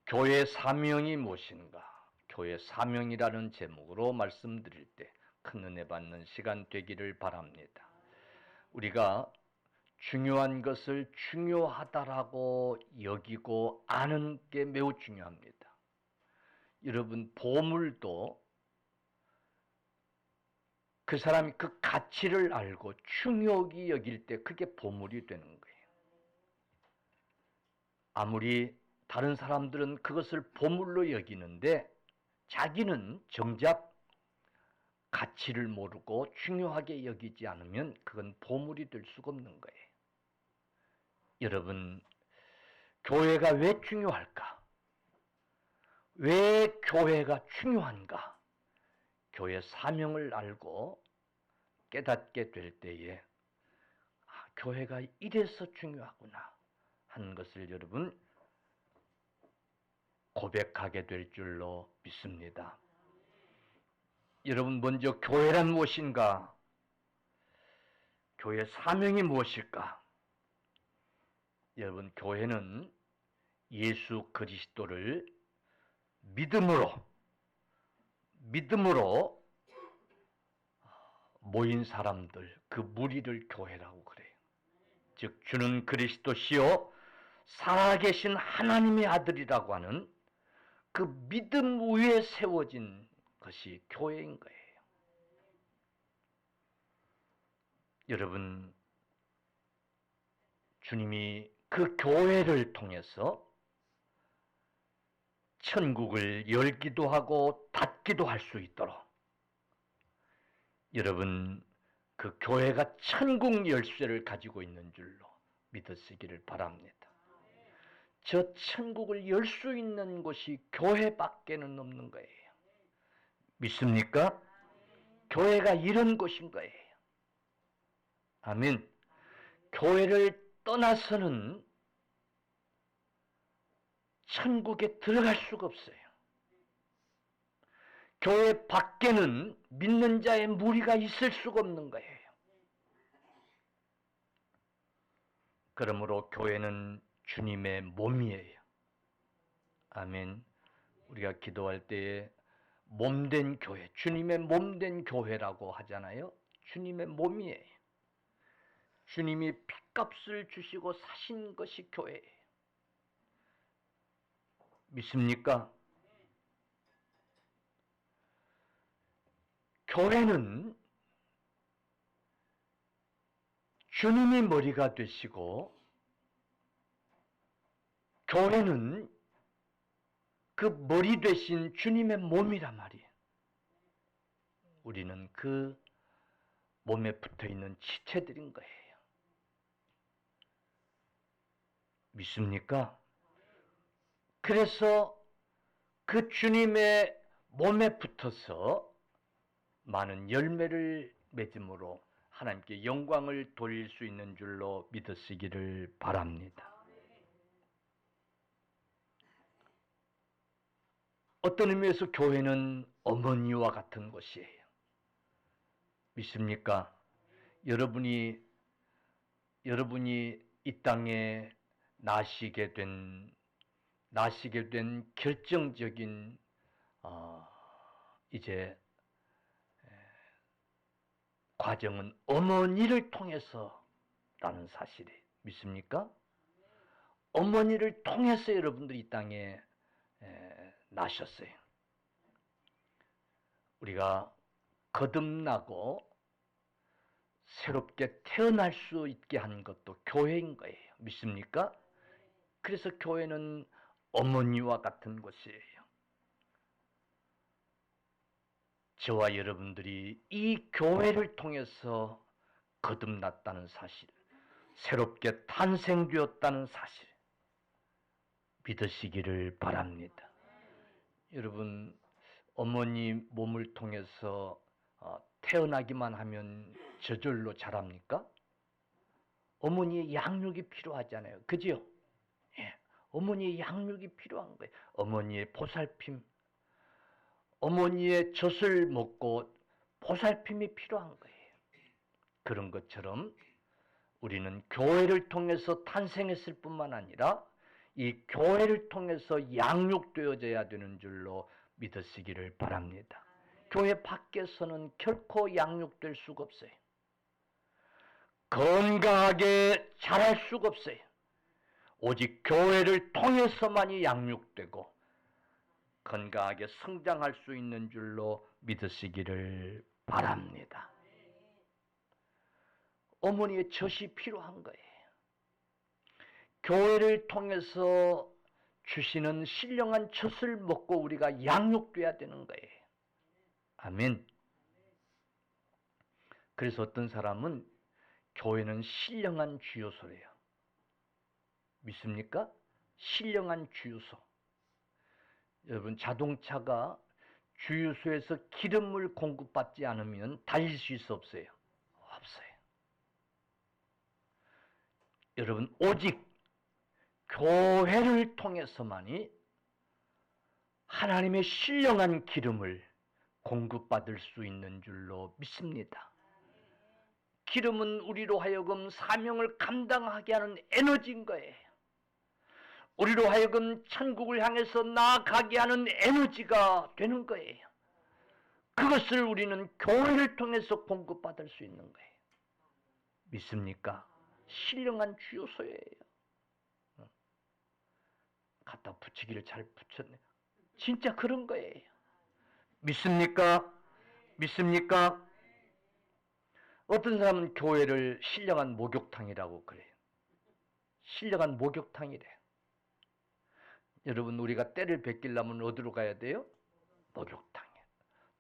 교회 사명이 무엇인가? 교회 사명이라는 제목으로 말씀드릴 때 큰 은혜 받는 시간 되기를 바랍니다. 우리가 중요한 것을 중요하다라고 여기고 아는 게 매우 중요합니다. 여러분, 보물도 그 사람이 그 가치를 알고 중요하게 여길 때 그게 보물이 되는 거예요. 아무리 다른 사람들은 그것을 보물로 여기는데 자기는 정작 가치를 모르고 중요하게 여기지 않으면 그건 보물이 될 수가 없는 거예요. 여러분, 교회가 왜 중요할까? 왜 교회가 중요한가? 교회 사명을 알고 깨닫게 될 때에 교회가 이래서 중요하구나 하는 것을 여러분 고백하게 될 줄로 믿습니다. 여러분, 먼저 교회란 무엇인가? 교회 사명이 무엇일까? 여러분, 교회는 예수 그리스도를 믿음으로 모인 사람들, 그 무리를 교회라고 그래요. 즉 주는 그리스도시요 살아계신 하나님의 아들이라고 하는 그 믿음 위에 세워진 것이 교회인 거예요. 여러분, 주님이 그 교회를 통해서 천국을 열기도 하고 닫기도 할 수 있도록 여러분, 그 교회가 천국 열쇠를 가지고 있는 줄로 믿으시기를 바랍니다. 저 천국을 열 수 있는 곳이 교회밖에는 없는 거예요. 믿습니까? 교회가 이런 곳인 거예요. 아멘. 교회를 떠나서는 천국에 들어갈 수가 없어요. 교회 밖에는 믿는 자의 무리가 있을 수가 없는 거예요. 그러므로 교회는 주님의 몸이에요. 아멘. 우리가 기도할 때에 몸된 교회, 주님의 몸된 교회라고 하잖아요. 주님의 몸이에요. 주님이 핏값을 주시고 사신 것이 교회예요. 믿습니까? 교회는 주님이 머리가 되시고 교회는 그 머리 되신 주님의 몸이란 말이에요. 우리는 그 몸에 붙어있는 지체들인 거예요. 믿습니까? 그래서 그 주님의 몸에 붙어서 많은 열매를 맺음으로 하나님께 영광을 돌릴 수 있는 줄로 믿으시기를 바랍니다. 어떤 의미에서 교회는 어머니와 같은 곳이에요. 믿습니까? 여러분이 이 땅에 나시게 된 결정적인 이제 과정은 어머니를 통해서라는 사실이 믿습니까? 어머니를 통해서 여러분들이 이 땅에 나셨어요. 우리가 거듭나고 새롭게 태어날 수 있게 한 것도 교회인 거예요. 믿습니까? 그래서 교회는 어머니와 같은 곳이에요. 저와 여러분들이 이 교회를 통해서 거듭났다는 사실, 새롭게 탄생되었다는 사실 믿으시기를 바랍니다. 여러분, 어머니 몸을 통해서 태어나기만 하면 저절로 자랍니까? 어머니의 양육이 필요하잖아요. 그죠? 예. 어머니의 양육이 필요한 거예요. 어머니의 보살핌, 어머니의 젖을 먹고 보살핌이 필요한 거예요. 그런 것처럼 우리는 교회를 통해서 탄생했을 뿐만 아니라 이 교회를 통해서 양육되어져야 되는 줄로 믿으시기를 바랍니다. 교회 밖에서는 결코 양육될 수가 없어요. 건강하게 자랄 수가 없어요. 오직 교회를 통해서만이 양육되고 건강하게 성장할 수 있는 줄로 믿으시기를 바랍니다. 어머니의 젖이 필요한 거예요. 교회를 통해서 주시는 신령한 젖을 먹고 우리가 양육돼야 되는 거예요. 아멘. 그래서 어떤 사람은 교회는 신령한 주유소래요. 믿습니까? 신령한 주유소. 여러분, 자동차가 주유소에서 기름을 공급받지 않으면 달릴 수 있어 없어요? 없어요. 여러분, 오직 교회를 통해서만이 하나님의 신령한 기름을 공급받을 수 있는 줄로 믿습니다. 기름은 우리로 하여금 사명을 감당하게 하는 에너지인 거예요. 우리로 하여금 천국을 향해서 나아가게 하는 에너지가 되는 거예요. 그것을 우리는 교회를 통해서 공급받을 수 있는 거예요. 믿습니까? 신령한 주유소예요. 갖다 붙이기를 잘 붙였네. 진짜 그런 거예요. 믿습니까? 믿습니까? 어떤 사람은 교회를 신령한 목욕탕이라고 그래요. 신령한 목욕탕이래. 여러분, 우리가 때를 벗기려면 어디로 가야 돼요? 목욕탕에.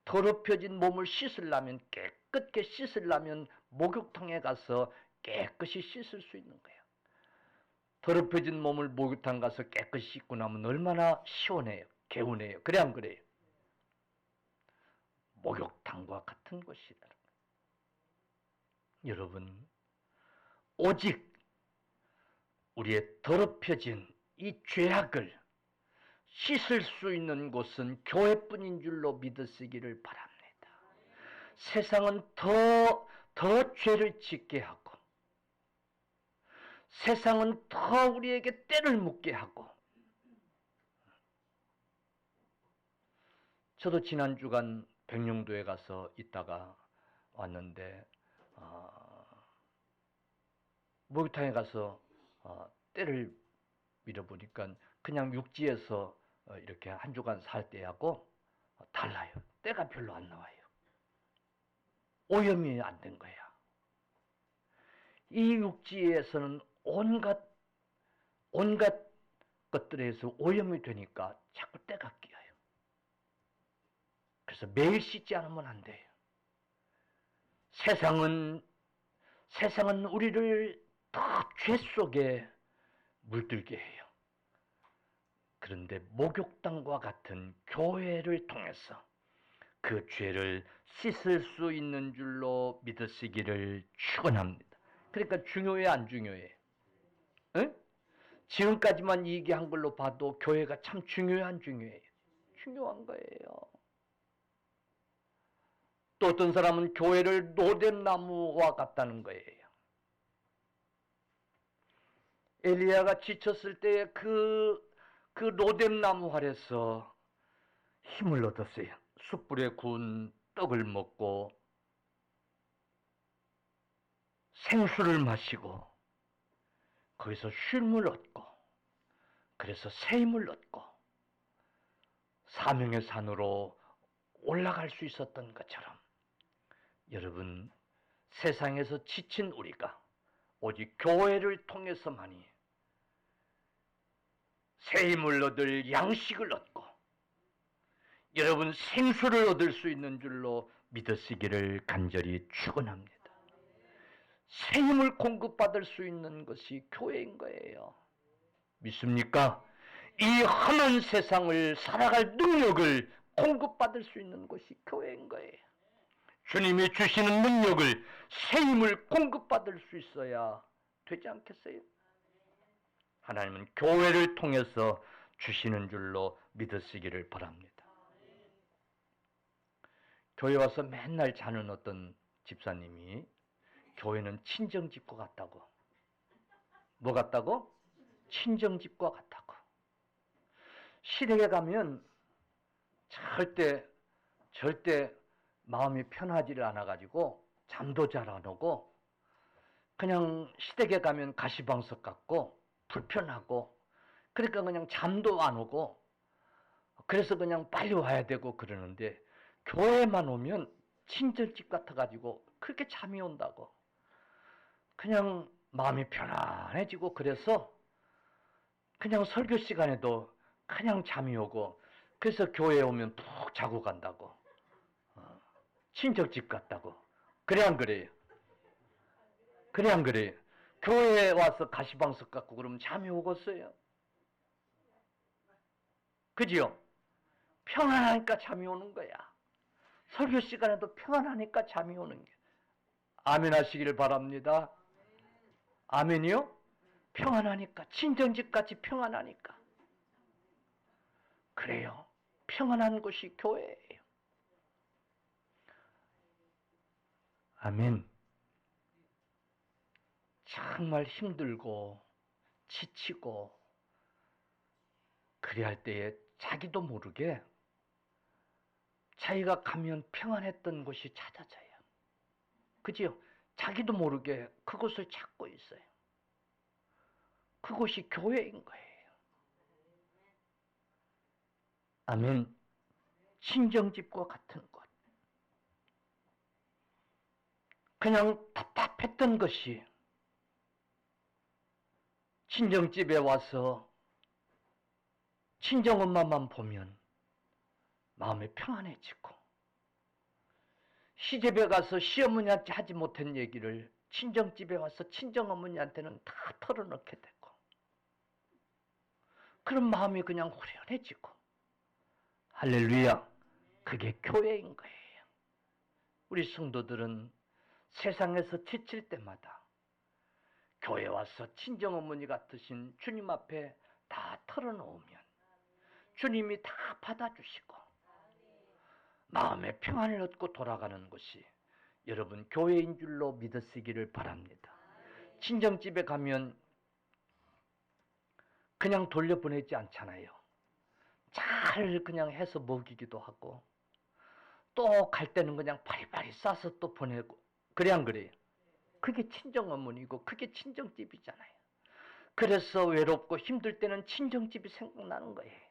더럽혀진 몸을 씻으려면, 깨끗게 씻으려면 목욕탕에 가서 깨끗이 씻을 수 있는 거예요. 더럽혀진 몸을 목욕탕 가서 깨끗이 씻고 나면 얼마나 시원해요. 개운해요. 그래 안 그래요? 목욕탕과 같은 것이다. 여러분, 오직 우리의 더럽혀진 이 죄악을 씻을 수 있는 곳은 교회뿐인 줄로 믿으시기를 바랍니다. 세상은 더 죄를 짓게 하고, 세상은 더 우리에게 때를 묻게 하고. 저도 지난 주간 백령도에 가서 있다가 왔는데 목욕탕에 가서 때를 밀어보니까 그냥 육지에서 이렇게 한 주간 살 때하고 달라요. 때가 별로 안 나와요. 오염이 안 된 거야. 이 육지에서는 온갖 것들에서 오염이 되니까 자꾸 때가 끼어요. 그래서 매일 씻지 않으면 안 돼요. 세상은 우리를 더 죄 속에 물들게 해요. 그런데 목욕탕과 같은 교회를 통해서 그 죄를 씻을 수 있는 줄로 믿으시기를 축원합니다. 그러니까 중요해 안 중요해? 응? 지금까지만 얘기한 걸로 봐도 교회가 참 중요해 안 중요해요? 중요한 거예요. 또 어떤 사람은 교회를 노뎀나무와 같다는 거예요. 엘리야가 지쳤을 때 그 노뎀나무 아래서 힘을 얻었어요. 숯불에 구운 떡을 먹고 생수를 마시고 거기서 쉼을 얻고, 그래서 새 힘을 얻고 사명의 산으로 올라갈 수 있었던 것처럼, 여러분, 세상에서 지친 우리가 오직 교회를 통해서만이 새 힘을 얻을 양식을 얻고 여러분 생수를 얻을 수 있는 줄로 믿으시기를 간절히 축원합니다. 새 힘을 공급받을 수 있는 것이 교회인 거예요. 믿습니까? 이 험한 세상을 살아갈 능력을 공급받을 수 있는 것이 교회인 거예요. 주님이 주시는 능력을, 새 힘을 공급받을 수 있어야 되지 않겠어요? 하나님은 교회를 통해서 주시는 줄로 믿으시기를 바랍니다. 교회 와서 맨날 자는 어떤 집사님이 교회는 친정집과 같다고. 뭐 같다고? 친정집과 같다고. 시댁에 가면 절대 마음이 편하지를 않아가지고 잠도 잘 안 오고 그냥 시댁에 가면 가시방석 같고 불편하고 그러니까 그냥 잠도 안 오고 그래서 그냥 빨리 와야 되고 그러는데 교회만 오면 친절집 같아가지고 그렇게 잠이 온다고 그냥 마음이 편안해지고 그래서 그냥 설교 시간에도 그냥 잠이 오고 그래서 교회에 오면 푹 자고 간다고 친척집 같다고 그래 안 그래요? 그래 안 그래요? 교회에 와서 가시방석 갖고 그러면 잠이 오겠어요? 그지요? 평안하니까 잠이 오는 거야. 설교 시간에도 평안하니까 잠이 오는 게. 아멘 하시기를 바랍니다. 아멘이요? 평안하니까 친정집같이 평안하니까. 그래요. 평안한 곳이 교회예요. 아멘. 정말 힘들고 지치고 그래야 할 때에 자기도 모르게 자기가 가면 평안했던 곳이 찾아져요. 그지요? 자기도 모르게 그곳을 찾고 있어요. 그곳이 교회인 거예요. 아멘. 친정집과 같은 곳. 그냥 답답했던 것이 친정집에 와서 친정엄마만 보면 마음이 평안해지고 시집에 가서 시어머니한테 하지 못한 얘기를 친정집에 와서 친정어머니한테는 다 털어놓게 되고 그런 마음이 그냥 후련해지고 할렐루야. 그게 교회인 거예요. 우리 성도들은 세상에서 지칠 때마다 교회 와서 친정어머니 같으신 주님 앞에 다 털어놓으면 주님이 다 받아주시고 마음의 평안을 얻고 돌아가는 것이 여러분 교회인 줄로 믿으시기를 바랍니다. 친정집에 가면 그냥 돌려보내지 않잖아요. 잘 그냥 해서 먹이기도 하고 또 갈 때는 그냥 바리바리 싸서 또 보내고 그래 안 그래요? 그게 친정어머니고 그게 친정집이잖아요. 그래서 외롭고 힘들 때는 친정집이 생각나는 거예요.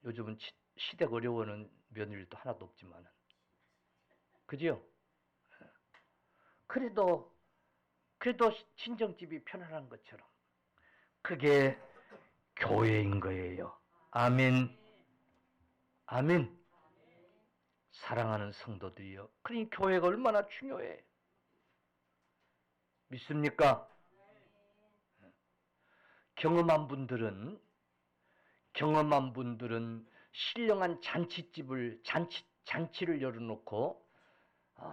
요즘은 시댁 어려워하는 며느리도 하나도 없지만은 그죠? 그래도 친정집이 편안한 것처럼 그게 교회인 거예요. 아멘. 아멘. 사랑하는 성도들이요. 그러니 교회가 얼마나 중요해. 믿습니까? 경험한 분들은 신령한 잔치를 열어놓고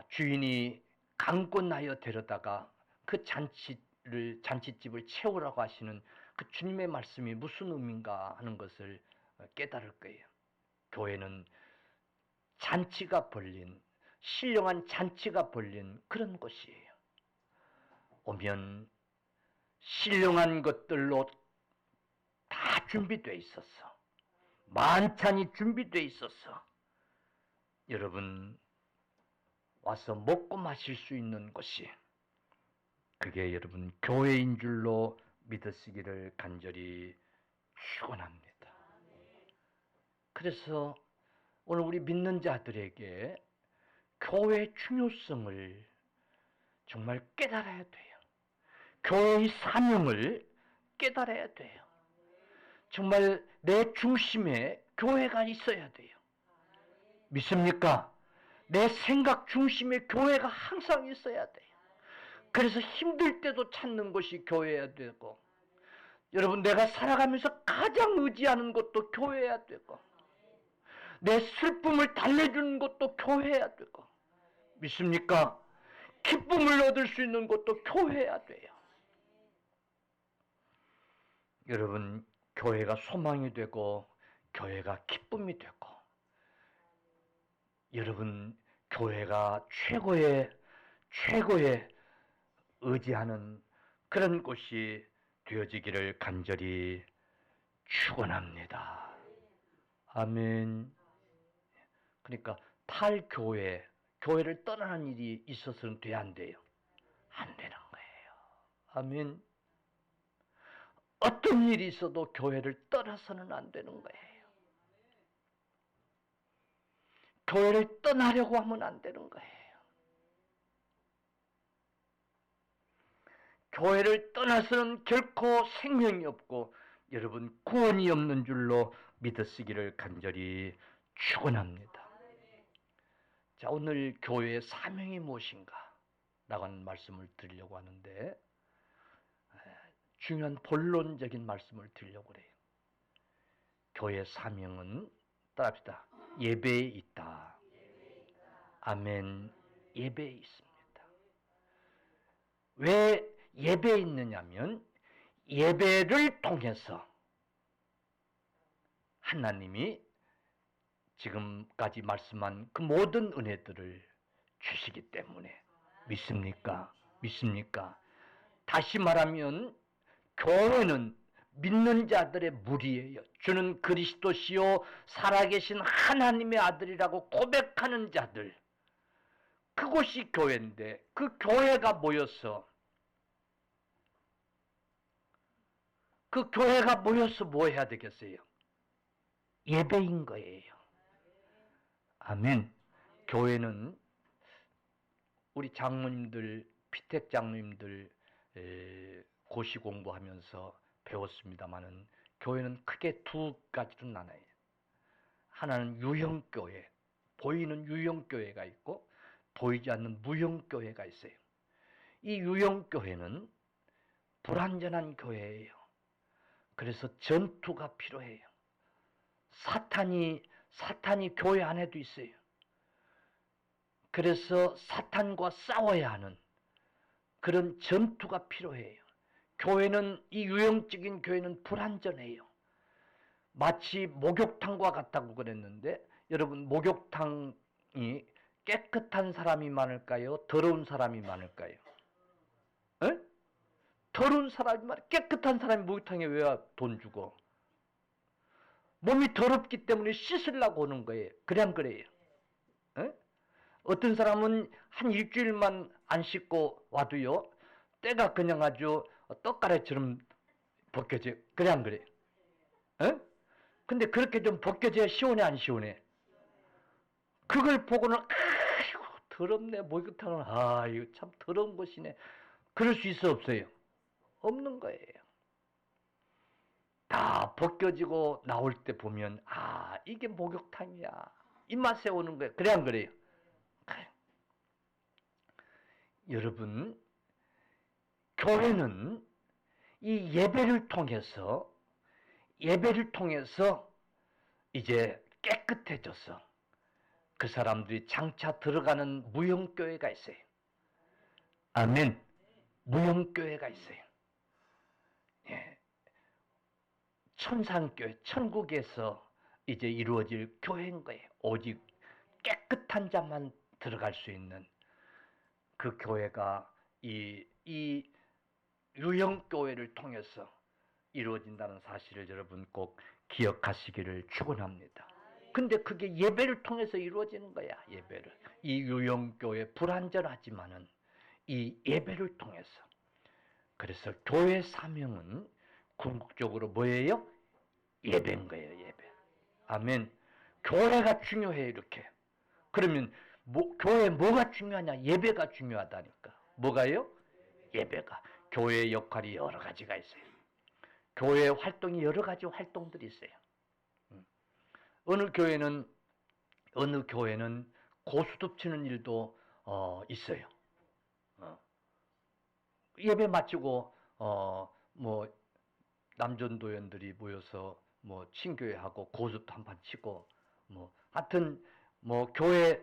주인이 강권하여 데려다가 그 잔치집을 채우라고 하시는 그 주님의 말씀이 무슨 의미인가 하는 것을 깨달을 거예요. 교회는 신령한 잔치가 벌린 그런 곳이에요. 오면 신령한 것들로 다 준비되어 있었어. 만찬이 준비되어 있었어. 여러분 와서 먹고 마실 수 있는 곳이 그게 여러분 교회인 줄로 믿으시기를 간절히 축원합니다. 그래서 오늘 우리 믿는 자들에게 교회의 중요성을 정말 깨달아야 돼요. 교회의 사명을 깨달아야 돼요. 정말 내 중심에 교회가 있어야 돼요. 믿습니까? 내 생각 중심에 교회가 항상 있어야 돼요. 그래서 힘들 때도 찾는 것이 교회여야 되고 여러분 내가 살아가면서 가장 의지하는 것도 교회여야 되고 내 슬픔을 달래주는 것도 교회여야 되고 믿습니까? 기쁨을 얻을 수 있는 것도 교회여야 돼요. 여러분 교회가 소망이 되고 교회가 기쁨이 되고 여러분 교회가 최고의 의지하는 그런 곳이 되어지기를 간절히 축원합니다. 아멘. 그러니까 교회를 떠나는 일이 있어서는 돼, 안 돼요? 안 되는 거예요. 아멘. 어떤 일이 있어도 교회를 떠나서는 안 되는 거예요. 교회를 떠나려고 하면 안 되는 거예요. 교회를 떠나서는 결코 생명이 없고 여러분 구원이 없는 줄로 믿으시기를 간절히 축원합니다. 자, 오늘 교회의 사명이 무엇인가? 라고 하는 말씀을 드리려고 하는데 중요한 본론적인 말씀을 드리려고 그래요. 교회의 사명은 따라합시다. 예배에 있다. 아멘. 예배에 있습니다. 왜 예배에 있느냐면 예배를 통해서 하나님이 지금까지 말씀한 그 모든 은혜들을 주시기 때문에 믿습니까? 믿습니까? 다시 말하면 교회는 믿는 자들의 무리예요. 주는 그리스도시요 살아계신 하나님의 아들이라고 고백하는 자들, 그곳이 교회인데 그 교회가 모여서 뭐 해야 되겠어요? 예배인 거예요. 아멘. 교회는 우리 장로님들, 피택 장로님들 고시 공부하면서 배웠습니다마는 교회는 크게 두 가지로 나눠요. 하나는 유형교회, 보이는 유형교회가 있고 보이지 않는 무형교회가 있어요. 이 유형교회는 불완전한 교회예요. 그래서 전투가 필요해요. 사탄이 교회 안에도 있어요. 그래서 사탄과 싸워야 하는 그런 전투가 필요해요. 교회는, 이 유형적인 교회는 불완전해요. 마치 목욕탕과 같다고 그랬는데 여러분, 목욕탕이 깨끗한 사람이 많을까요? 더러운 사람이 많을까요? 에? 더러운 사람이 많아요. 깨끗한 사람이 목욕탕에 왜 돈 주고? 몸이 더럽기 때문에 씻으려고 오는 거예요. 그래 안 그래요? 에? 어떤 사람은 한 일주일만 안 씻고 와도요, 때가 그냥 아주 떡가래처럼 벗겨져요. 그래 안 그래요? 에? 근데 그렇게 좀 벗겨져야 시원해, 안 시원해? 그걸 보고는 아이고 더럽네, 목욕탕은, 아 이거 참 더러운 곳이네. 그럴 수 있어, 없어요? 없는 거예요. 다 벗겨지고 나올 때 보면 아 이게 목욕탕이야, 이 맛에 오는 거예요. 그래 안 그래요? 그래. 여러분, 교회는 이 예배를 통해서 이제 깨끗해져서 그 사람들이 장차 들어가는 무형교회가 있어요. 아멘. 무형교회가 있어요. 예. 천상교회, 천국에서 이제 이루어질 교회인 거예요. 오직 깨끗한 자만 들어갈 수 있는 그 교회가 이 유형교회를 통해서 이루어진다는 사실을 여러분 꼭 기억하시기를 축원합니다. 근데 그게 예배를 통해서 이루어지는 거야. 예배를. 이 유형교회 불완전하지만은 이 예배를 통해서. 그래서 교회 사명은 궁극적으로 뭐예요? 예배인 거예요. 예배. 아멘. 교회가 중요해 이렇게. 그러면 교회에 뭐가 중요하냐? 예배가 중요하다니까. 뭐가요? 예배가. 교회의 역할이 여러 가지가 있어요. 교회의 활동이 여러 가지 활동들이 있어요. 어느 교회는 고스톱 치는 일도 있어요. 예배 마치고 뭐 남전도연들이 모여서 뭐 친교회하고 고스톱 한판 치고 뭐 하여튼 뭐 교회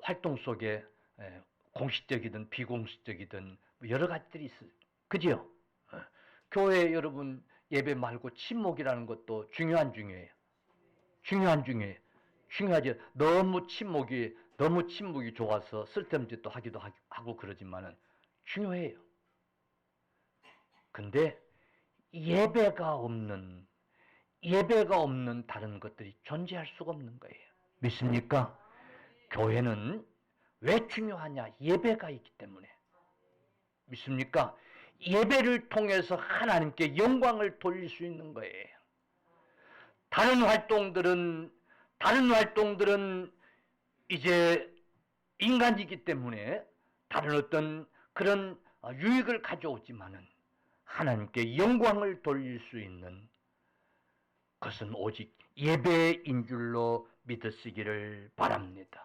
활동 속에 공식적이든 비공식적이든 여러 가지들이 있어요. 그죠? 교회 여러분 예배 말고 친목이라는 것도 중요해요. 중요하죠. 너무 친목이 좋아서 쓸데없는 짓도 하기도 하고 그러지만은 중요해요. 근데 예배가 없는 다른 것들이 존재할 수가 없는 거예요. 믿습니까? 교회는 왜 중요하냐? 예배가 있기 때문에. 믿습니까? 예배를 통해서 하나님께 영광을 돌릴 수 있는 거예요. 다른 활동들은 이제 인간이기 때문에 다른 어떤 그런 유익을 가져오지만은 하나님께 영광을 돌릴 수 있는 것은 오직 예배인 줄로 믿으시기를 바랍니다.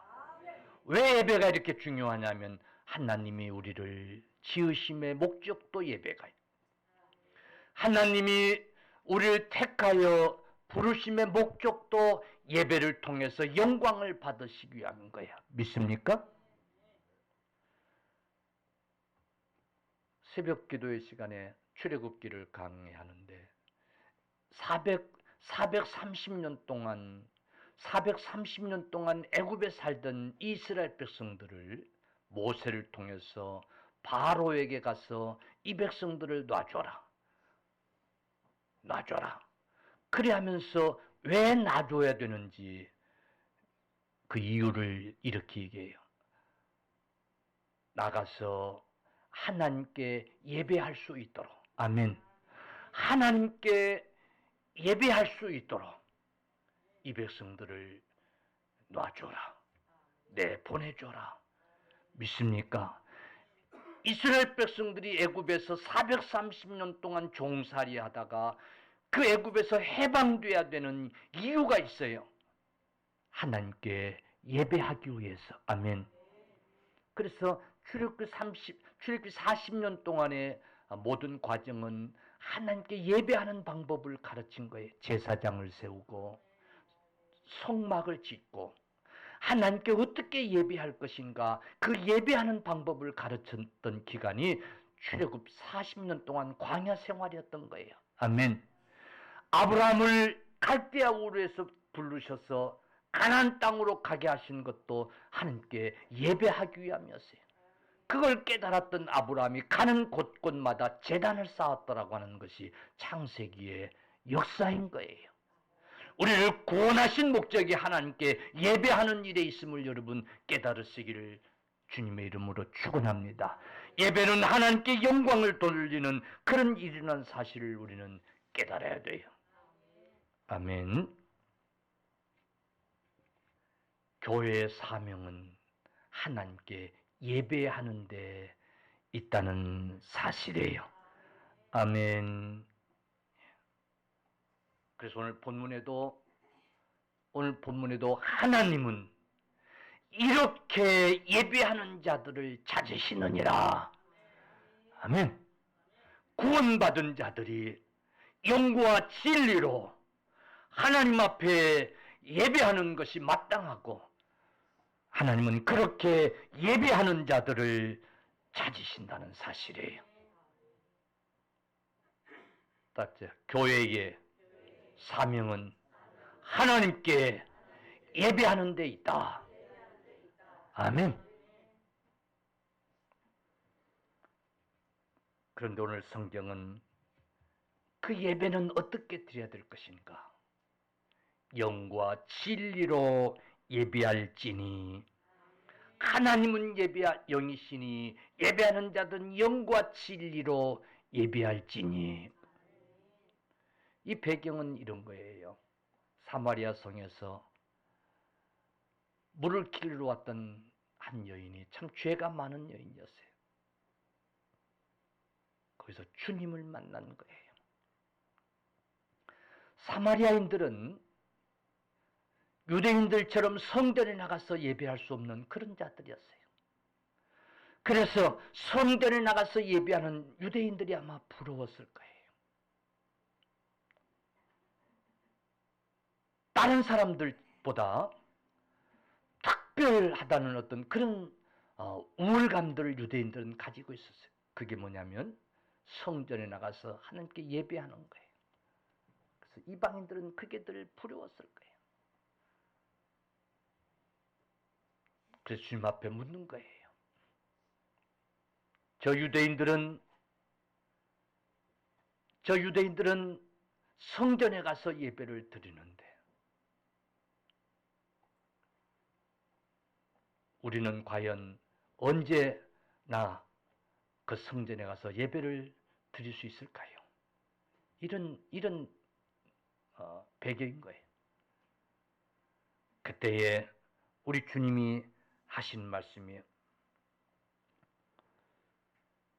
왜 예배가 이렇게 중요하냐면 하나님이 우리를 지으심의 목적도 예배가 있고 하나님이 우리를 택하여 부르심의 목적도 예배를 통해서 영광을 받으시기 위한 거야. 믿습니까? 새벽 기도의 시간에 출애굽기를 강의하는데 430년 동안 애굽에 살던 이스라엘 백성들을 모세를 통해서 바로에게 가서 이 백성들을 놔줘라. 그래 하면서 왜 놔줘야 되는지 그 이유를 이렇게 얘기해요. 나가서 하나님께 예배할 수 있도록. 아멘. 하나님께 예배할 수 있도록 이 백성들을 놔줘라. 보내줘라. 믿습니까? 이스라엘 백성들이 애굽에서 430년 동안 종살이 하다가 그 애굽에서 해방돼야 되는 이유가 있어요. 하나님께 예배하기 위해서. 아멘. 그래서 출애굽기 40년 동안의 모든 과정은 하나님께 예배하는 방법을 가르친 거예요. 제사장을 세우고 성막을 짓고 하나님께 어떻게 예배할 것인가 그 예배하는 방법을 가르쳤던 기간이 출애굽 40년 동안 광야 생활이었던 거예요. 아멘. 아브라함을 갈대아 우르에서 부르셔서 가나안 땅으로 가게 하신 것도 하나님께 예배하기 위함이었어요. 그걸 깨달았던 아브라함이 가는 곳곳마다 제단을 쌓았더라고 하는 것이 창세기의 역사인 거예요. 우리를 구원하신 목적이 하나님께 예배하는 일에 있음을 여러분 깨달으시기를 주님의 이름으로 축원합니다. 예배는 하나님께 영광을 돌리는 그런 일이라는 사실을 우리는 깨달아야 돼요. 아멘. 교회의 사명은 하나님께 예배하는 데 있다는 사실이에요. 아멘. 그래서 오늘 본문에도 하나님은 이렇게 예배하는 자들을 찾으시느니라. 아멘. 구원받은 자들이 영과 진리로 하나님 앞에 예배하는 것이 마땅하고 하나님은 그렇게 예배하는 자들을 찾으신다는 사실이에요. 딱지 교회의 사명은 하나님께 예배하는 데 있다. 아멘. 그런데 오늘 성경은 그 예배는 어떻게 드려야 될 것인가? 영과 진리로 예배할지니 하나님은 영이시니 예배하는 자들은 영과 진리로 예배할지니. 이 배경은 이런 거예요. 사마리아 성에서 물을 길러 왔던 한 여인이 참 죄가 많은 여인이었어요. 거기서 주님을 만난 거예요. 사마리아인들은 유대인들처럼 성전에 나가서 예배할 수 없는 그런 자들이었어요. 그래서 성전에 나가서 예배하는 유대인들이 아마 부러웠을 거예요. 다른 사람들보다 특별하다는 어떤 그런 우월감들을 유대인들은 가지고 있었어요. 그게 뭐냐면 성전에 나가서 하나님께 예배하는 거예요. 그래서 이방인들은 그게 늘 부러웠을 거예요. 그래서 주님 앞에 묻는 거예요. 저 유대인들은 저 유대인들은 성전에 가서 예배를 드리는데 우리는 과연 언제나 그 성전에 가서 예배를 드릴 수 있을까요? 이런 배경인 거예요. 그때에 우리 주님이 하신 말씀이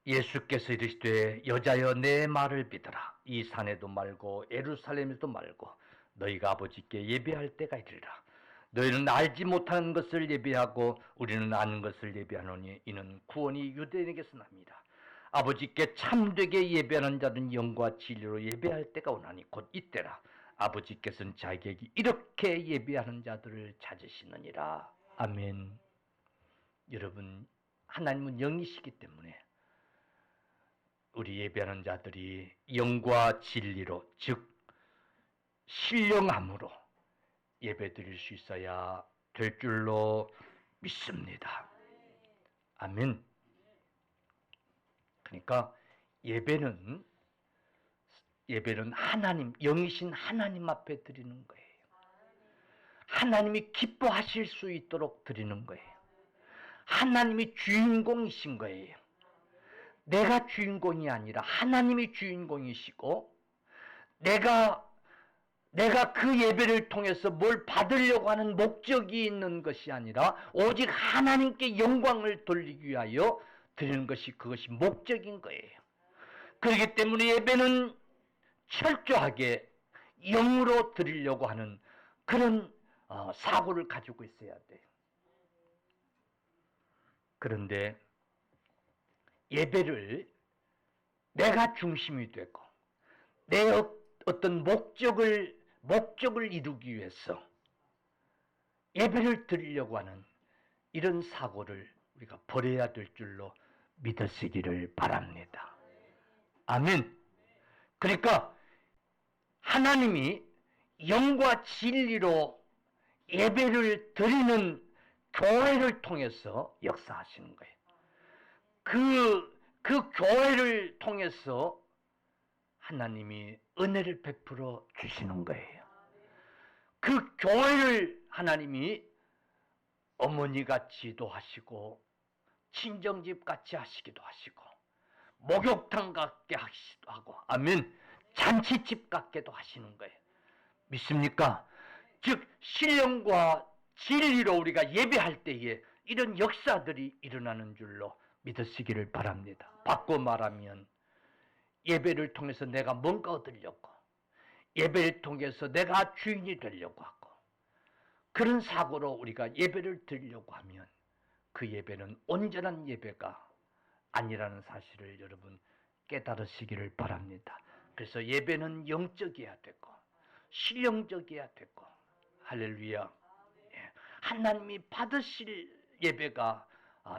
예수께서 이르시되 여자여 내 말을 믿어라. 이 산에도 말고 예루살렘에도 말고 너희가 아버지께 예배할 때가 이르리라. 너희는 알지 못하는 것을 예배하고 우리는 아는 것을 예배하노니 이는 구원이 유대인에게서 납니다. 아버지께 참되게 예배하는 자는 영과 진리로 예배할 때가 오나니 곧 이때라. 아버지께서는 자기에게 이렇게 예배하는 자들을 찾으시느니라. 아멘. 여러분, 하나님은 영이시기 때문에 우리 예배하는 자들이 영과 진리로, 즉 신령함으로 예배드릴 수 있어야 될 줄로 믿습니다. 아멘. 그러니까 예배는 하나님, 영이신 하나님 앞에 드리는 거예요. 하나님이 기뻐하실 수 있도록 드리는 거예요. 하나님이 주인공이신 거예요. 내가 주인공이 아니라 하나님이 주인공이시고 내가 그 예배를 통해서 뭘 받으려고 하는 목적이 있는 것이 아니라 오직 하나님께 영광을 돌리기 위하여 드리는 것이 그것이 목적인 거예요. 그렇기 때문에 예배는 철저하게 영으로 드리려고 하는 그런 사고를 가지고 있어야 돼요. 그런데 예배를 내가 중심이 되고 내 어떤 목적을 이루기 위해서 예배를 드리려고 하는 이런 사고를 우리가 버려야 될 줄로 믿으시기를 바랍니다. 아멘. 그러니까 하나님이 영과 진리로 예배를 드리는 교회를 통해서 역사하시는 거예요. 그 교회를 통해서 하나님이 은혜를 베풀어 주시는 거예요. 그 교회를 하나님이 어머니같이도 하시고 친정집 같이 하시기도 하시고 목욕탕 같게 하시기도 하고 아멘. 잔치집 같게도 하시는 거예요. 믿습니까? 즉 신령과 진리로 우리가 예배할 때에 이런 역사들이 일어나는 줄로 믿으시기를 바랍니다. 바꿔 말하면 예배를 통해서 내가 뭔가 얻으려고, 예배를 통해서 내가 주인이 되려고 하고, 그런 사고로 우리가 예배를 드리려고 하면 그 예배는 온전한 예배가 아니라는 사실을 여러분 깨달으시기를 바랍니다. 그래서 예배는 영적이어야 되고 신령적이어야 되고 할렐루야. 하나님이 받으실 예배가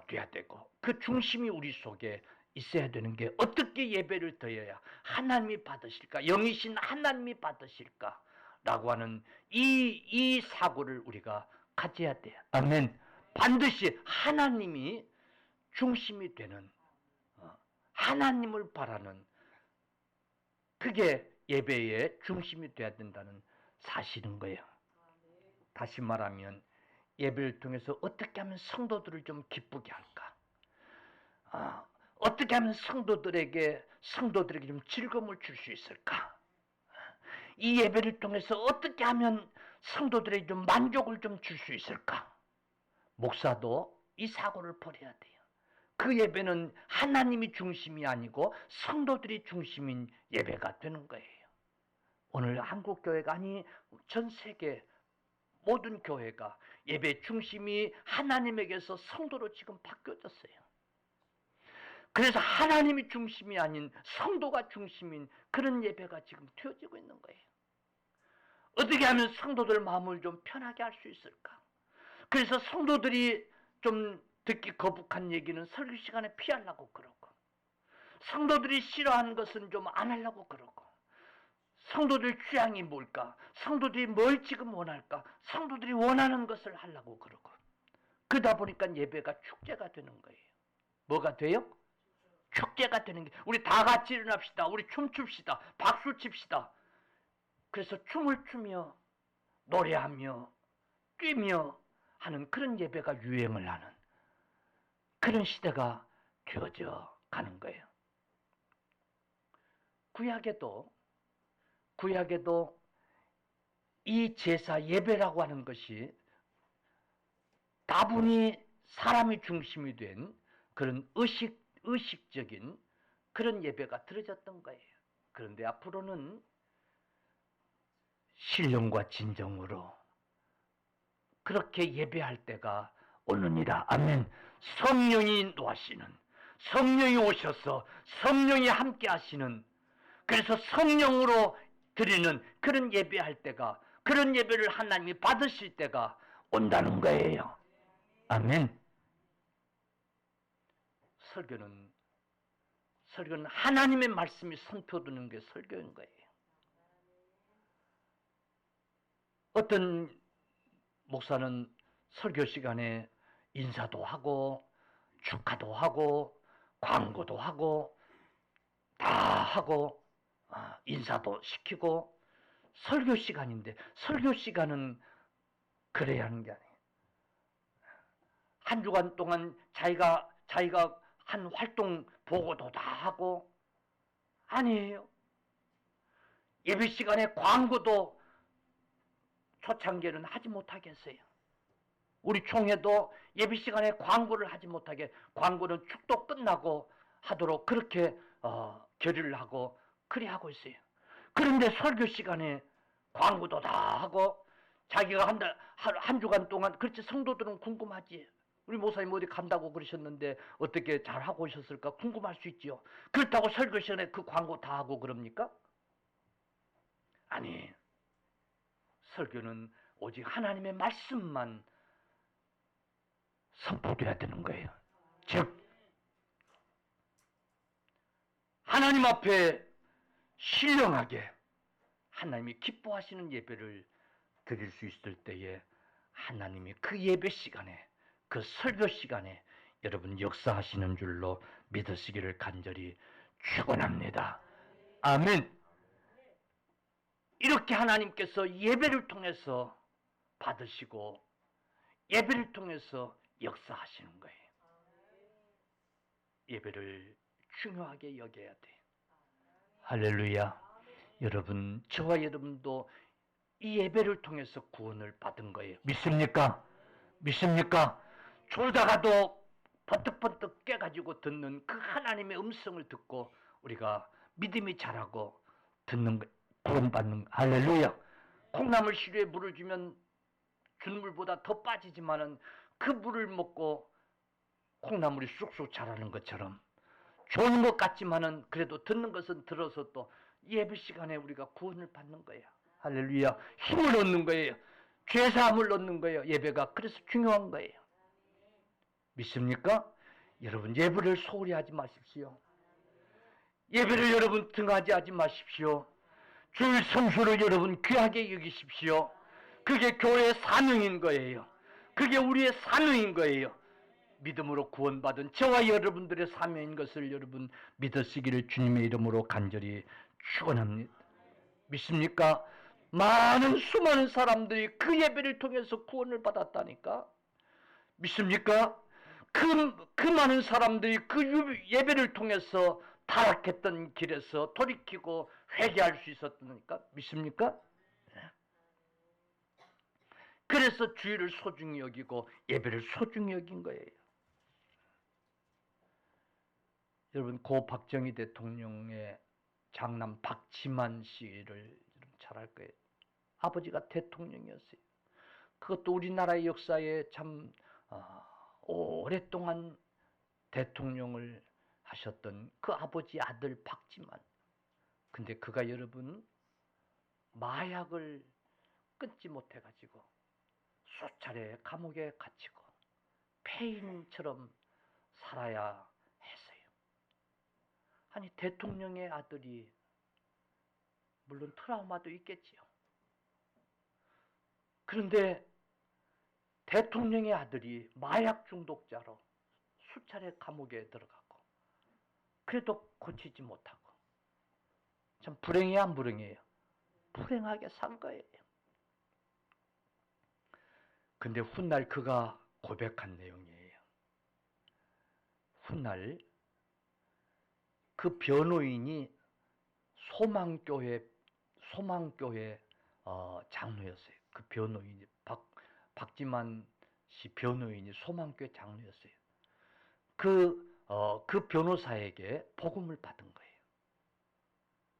돼야 되고 그 중심이 우리 속에 있어야 되는 게 어떻게 예배를 드려야 하나님이 받으실까? 영이신 하나님이 받으실까? 라고 하는 이 사고를 우리가 가져야 돼요. 아멘. 반드시 하나님이 중심이 되는 하나님을 바라는 그게 예배의 중심이 돼야 된다는 사실인 거예요. 다시 말하면 예배를 통해서 어떻게 하면 성도들을 좀 기쁘게 할까? 어떻게 하면 성도들에게 좀 즐거움을 줄 수 있을까? 이 예배를 통해서 어떻게 하면 성도들에게 좀 만족을 좀 줄 수 있을까? 목사도 이 사고를 버려야 돼요. 그 예배는 하나님이 중심이 아니고 성도들이 중심인 예배가 되는 거예요. 오늘 한국교회가 아니 전 세계 모든 교회가 예배 중심이 하나님에게서 성도로 지금 바뀌어졌어요. 그래서 하나님이 중심이 아닌 성도가 중심인 그런 예배가 지금 되어지고 있는 거예요. 어떻게 하면 성도들 마음을 좀 편하게 할 수 있을까? 그래서 성도들이 좀 듣기 거북한 얘기는 설교 시간에 피하려고 그러고 성도들이 싫어하는 것은 좀 안 하려고 그러고 성도들 취향이 뭘까? 성도들이 뭘 지금 원할까? 성도들이 원하는 것을 하려고 그러고 그러다 보니까 예배가 축제가 되는 거예요. 뭐가 돼요? 축제가 되는 게, 우리 다 같이 일어납시다. 우리 춤춥시다. 박수 칩시다. 그래서 춤을 추며 노래하며 뛰며 하는 그런 예배가 유행을 하는 그런 시대가 되어져 가는 거예요. 구약에도 이 제사 예배라고 하는 것이 다분히 사람이 중심이 된 그런 의식적인 그런 예배가 드려졌던 거예요. 그런데 앞으로는 신령과 진정으로 그렇게 예배할 때가 오느니라. 아멘. 성령이 노하시는, 성령이 오셔서 성령이 함께 하시는, 그래서 성령으로 드리는 그런 예배할 때가, 그런 예배를 하나님이 받으실 때가 온다는 거예요. 아멘. 설교는 하나님의 말씀이 선포되는 게 설교인 거예요. 어떤 목사는 설교 시간에 인사도 하고 축하도 하고 광고도 하고 다 하고 인사도 시키고, 설교 시간인데, 설교 시간은 그래야 하는 게 아니에요. 한 주간 동안 자기가 한 활동 보고도 다 하고, 아니에요. 예배 시간에 광고도 초창기에는 하지 못하겠어요. 우리 총회도 예배 시간에 광고를 하지 못하게, 광고는 축도 끝나고 하도록 그렇게 결의를 하고 그리 하고 있어요. 그런데 설교 시간에 광고도 다 하고 자기가 한 주간 동안, 그렇지, 성도들은 궁금하지. 우리 목사님 어디 간다고 그러셨는데 어떻게 잘 하고 오셨을까 궁금할 수 있지요. 그렇다고 설교 시간에 그 광고 다 하고 그럽니까? 아니, 설교는 오직 하나님의 말씀만 선포돼야 되는 거예요. 즉, 하나님 앞에 신령하게 하나님이 기뻐하시는 예배를 드릴 수 있을 때에 하나님이 그 예배 시간에, 그 설교 시간에 여러분 역사하시는 줄로 믿으시기를 간절히 축원합니다. 아멘. 이렇게 하나님께서 예배를 통해서 받으시고 예배를 통해서 역사하시는 거예요. 예배를 중요하게 여겨야 돼. 할렐루야. 여러분, 저와 여러분도 이 예배를 통해서 구원을 받은 거예요. 믿습니까? 믿습니까? 졸다가도 번뜩번뜩 깨가지고 듣는 그 하나님의 음성을 듣고 우리가 믿음이 자라고 듣는 거, 구원받는 거. 할렐루야. 콩나물 시루에 물을 주면 준 물보다 더 빠지지만은 그 물을 먹고 콩나물이 쑥쑥 자라는 것처럼 좋은 것 같지만은 그래도 듣는 것은 들어서 또 예배 시간에 우리가 구원을 받는 거예요. 할렐루야. 힘을 얻는 거예요. 죄사함을 얻는 거예요. 예배가 그래서 중요한 거예요. 믿습니까? 여러분, 예배를 소홀히 하지 마십시오. 예배를 여러분 등하지 하지 마십시오. 주일 성수를 여러분 귀하게 여기십시오. 그게 교회의 사명인 거예요. 그게 우리의 사명인 거예요. 믿음으로 구원받은 저와 여러분들의 사명인 것을 여러분 믿으시기를 주님의 이름으로 간절히 축원합니다. 믿습니까? 많은 수많은 사람들이 그 예배를 통해서 구원을 받았다니까. 믿습니까? 그 많은 사람들이 그 예배를 통해서 타락했던 길에서 돌이키고 회개할 수 있었다니까. 믿습니까? 그래서 주일을 소중히 여기고 예배를 소중히 여긴 거예요. 여러분, 고 박정희 대통령의 장남 박지만 씨를 잘 알 거예요. 아버지가 대통령이었어요. 그것도 우리나라의 역사에 참 오랫동안 대통령을 하셨던 그 아버지 아들 박지만. 근데 그가 여러분 마약을 끊지 못해가지고 수차례 감옥에 갇히고 폐인처럼 살아야 했어요. 아니, 대통령의 아들이, 물론 트라우마도 있겠지요. 그런데 대통령의 아들이 마약 중독자로 수차례 감옥에 들어가고, 그래도 고치지 못하고. 참 불행해야 안 불행해요? 불행하게 산 거예요. 근데 훗날 그가 고백한 내용이에요. 훗날 그 변호인이 소망교회 장로였어요. 그 변호인이 박지만 씨 변호인이 소망교회 장로였어요. 그 변호사에게 복음을 받은 거예요.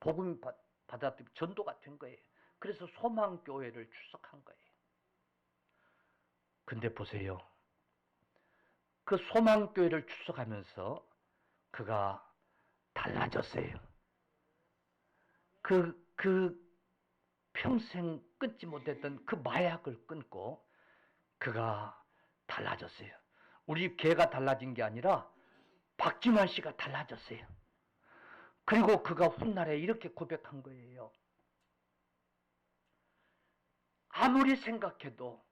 복음을 받았더니 전도가 된 거예요. 그래서 소망교회를 출석한 거예요. 근데 보세요. 그 소망교회를 출석하면서 그가 달라졌어요. 그 평생 끊지 못했던 그 마약을 끊고 그가 달라졌어요. 우리 걔가 달라진 게 아니라 박지만 씨가 달라졌어요. 그리고 그가 훗날에 이렇게 고백한 거예요. 아무리 생각해도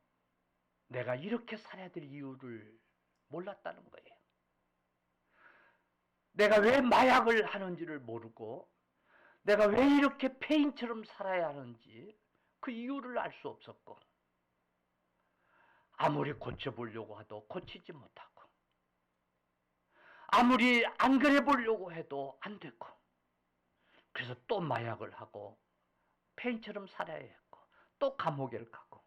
내가 이렇게 살아야 될 이유를 몰랐다는 거예요. 내가 왜 마약을 하는지를 모르고 내가 왜 이렇게 폐인처럼 살아야 하는지 그 이유를 알 수 없었고 아무리 고쳐보려고 해도 고치지 못하고 아무리 안 그래 보려고 해도 안 됐고 그래서 또 마약을 하고 폐인처럼 살아야 했고 또 감옥에 가고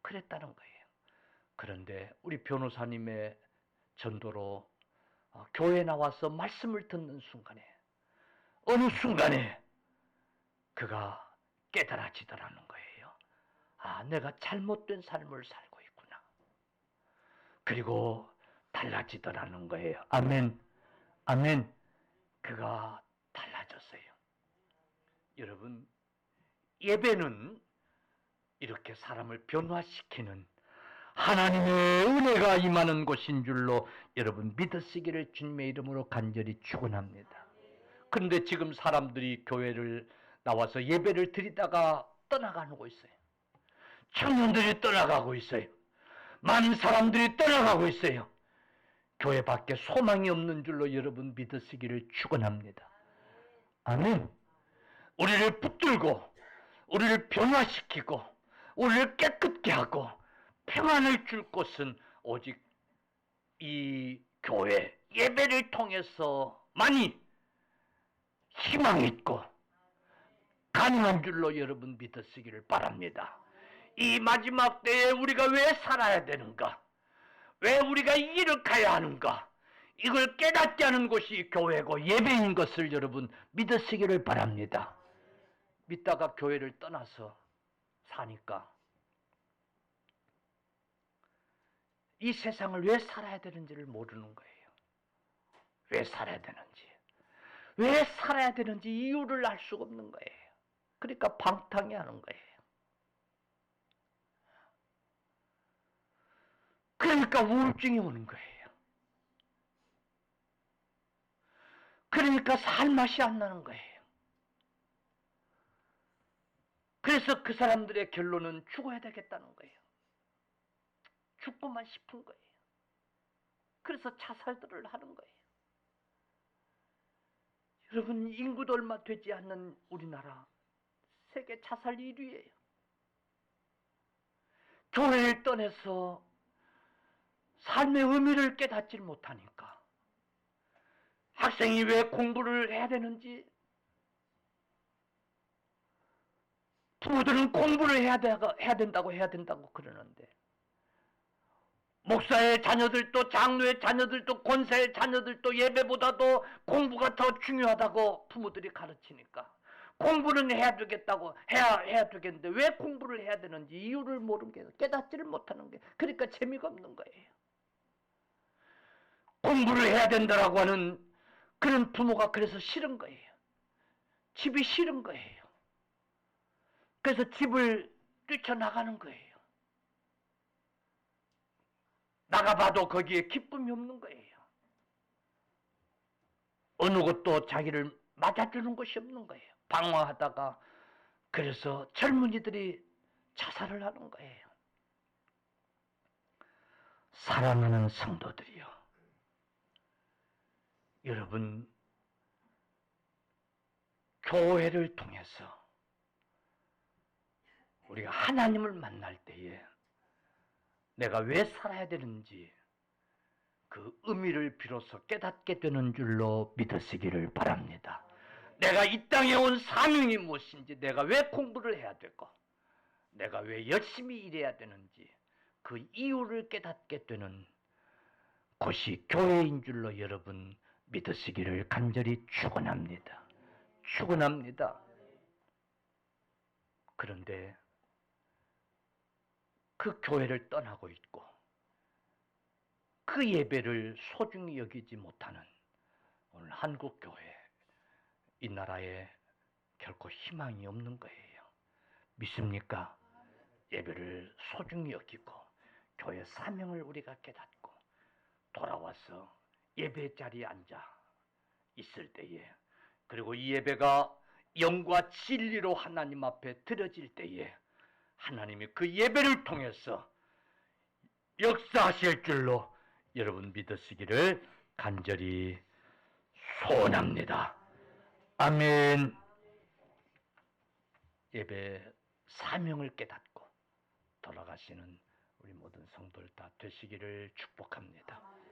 그랬다는 거예요. 그런데 우리 변호사님의 전도로 교회에 나와서 말씀을 듣는 순간에 어느 순간에 그가 깨달아지더라는 거예요. 아, 내가 잘못된 삶을 살고 있구나. 그리고 달라지더라는 거예요. 아멘. 아멘. 그가 달라졌어요. 여러분, 예배는 이렇게 사람을 변화시키는 하나님의 은혜가 임하는 곳인 줄로 여러분 믿으시기를 주님의 이름으로 간절히 축원합니다. 그런데 지금 사람들이 교회를 나와서 예배를 드리다가 떠나가고 있어요. 청년들이 떠나가고 있어요. 많은 사람들이 떠나가고 있어요. 교회 밖에 소망이 없는 줄로 여러분 믿으시기를 축원합니다. 아멘. 우리를 붙들고 우리를 변화시키고 우리를 깨끗게 하고 평안을 줄 것은 오직 이 교회 예배를 통해서만이 희망이 있고 가능한 줄로 여러분 믿으시기를 바랍니다. 이 마지막 때에 우리가 왜 살아야 되는가? 왜 우리가 이룩해야 하는가? 이걸 깨닫게 하는 곳이 교회고 예배인 것을 여러분 믿으시기를 바랍니다. 믿다가 교회를 떠나서 사니까 이 세상을 왜 살아야 되는지를 모르는 거예요. 왜 살아야 되는지. 왜 살아야 되는지 이유를 알 수가 없는 거예요. 그러니까 방탕해하는 거예요. 그러니까 우울증이 오는 거예요. 그러니까 살맛이 안 나는 거예요. 그래서 그 사람들의 결론은 죽어야 되겠다는 거예요. 죽고만 싶은 거예요. 그래서 자살들을 하는 거예요. 여러분 인구도 얼마 되지 않는 우리나라 세계 자살 1위예요. 교회를 떠나서 삶의 의미를 깨닫지 못하니까 학생이 왜 공부를 해야 되는지 부모들은 공부를 해야 된다고 그러는데 목사의 자녀들도 장로의 자녀들도 권사의 자녀들도 예배보다도 공부가 더 중요하다고 부모들이 가르치니까 공부는 해야 되겠다고 해야 되겠는데 왜 공부를 해야 되는지 이유를 모르는 게 깨닫지를 못하는 게 그러니까 재미가 없는 거예요. 공부를 해야 된다라고 하는 그런 부모가 그래서 싫은 거예요. 집이 싫은 거예요. 그래서 집을 뛰쳐나가는 거예요. 나가봐도 거기에 기쁨이 없는 거예요. 어느 것도 자기를 맞아주는 것이 없는 거예요. 방황하다가 그래서 젊은이들이 자살을 하는 거예요. 사랑하는 성도들이요. 여러분, 교회를 통해서 우리가 하나님을 만날 때에 내가 왜 살아야 되는지 그 의미를 비로소 깨닫게 되는 줄로 믿으시기를 바랍니다. 내가 이 땅에 온 사명이 무엇인지, 내가 왜 공부를 해야 되고, 내가 왜 열심히 일해야 되는지 그 이유를 깨닫게 되는 곳이 교회인 줄로 여러분 믿으시기를 간절히 축원합니다. 축원합니다. 그런데 그 교회를 떠나고 있고 그 예배를 소중히 여기지 못하는 오늘 한국 교회, 이 나라에 결코 희망이 없는 거예요. 믿습니까? 예배를 소중히 여기고 교회 사명을 우리가 깨닫고 돌아와서 예배 자리에 앉아 있을 때에, 그리고 이 예배가 영과 진리로 하나님 앞에 드려질 때에 하나님이 그 예배를 통해서 역사하실 줄로 여러분 믿으시기를 간절히 소원합니다. 아멘. 예배 사명을 깨닫고 돌아가시는 우리 모든 성도들 다 되시기를 축복합니다.